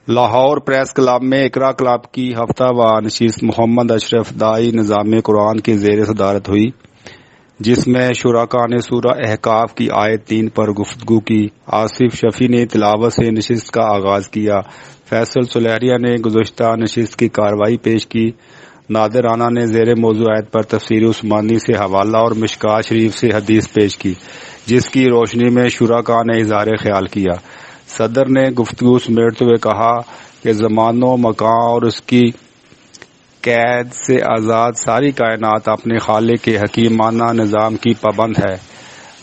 Lahore press club میں اقرا club کی ہفتہ وار نشست محمد اشرف داعی نظام قرآن کی زیر صدارت ہوئی، جس میں شرکاء نے سورہ احقاف کی آیت 3 پر گفتگو کی۔ آصف شفیع نے تلاوت سے نشست کا آغاز کیا۔ فیصل سلیریہ نے گزشتہ نشست کی کارروائی پیش کی۔ نادر رانا نے زیر موضوع آیت پر تفسیر عثمانی سے حوالہ اور مشکوٰۃ شریف سے حدیث پیش کی، جس کی روشنی میں شرکاء نے اظہار خیال کیا۔ صدر نے گفتگو سمیٹتے ہوئے کہا کہ زمان و مکان اور اس کی قید سے آزاد ساری کائنات اپنے خالق کے حکیمانہ نظام کی پابند ہے۔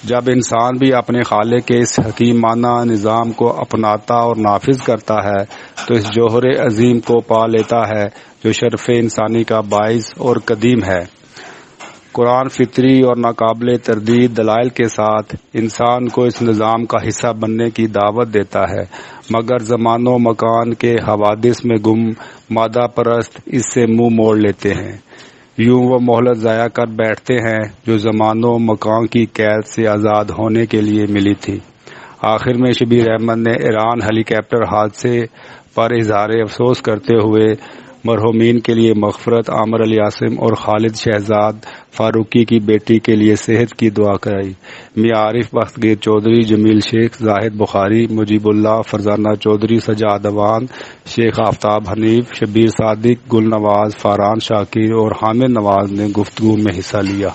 جب انسان بھی اپنے خالق کے اس حکیمانہ نظام کو اپناتا اور نافذ کرتا ہے تو اس جوہر عظیم کو پا لیتا ہے جو شرف انسانی کا باعث اور قدیم ہے۔ قرآن فطری اور ناقابل تردید دلائل کے ساتھ انسان کو اس نظام کا حصہ بننے کی دعوت دیتا ہے، مگر زمان و مکان کے حوادث میں گم مادہ پرست اس سے منہ موڑ لیتے ہیں۔ یوں وہ مہلت ضائع کر بیٹھتے ہیں جو زمان و مکان کی قید سے آزاد ہونے کے لیے ملی تھی۔ آخر میں شبیر احمد نے ایران ہیلی کاپٹر حادثے پر اظہار افسوس کرتے ہوئے مرحومین کے لیے مغفرت، عامر الیاسم اور خالد شہزاد فاروقی کی بیٹی کے لیے صحت کی دعا کرائی۔ میاں عارف بختگیر چودھری، جمیل شیخ، زاہد بخاری، مجیب اللہ، فرزانہ چودھری، سجاد اوان، شیخ آفتاب حنیف، شبیر صادق، گل نواز، فاران شاکر اور حامد نواز نے گفتگو میں حصہ لیا۔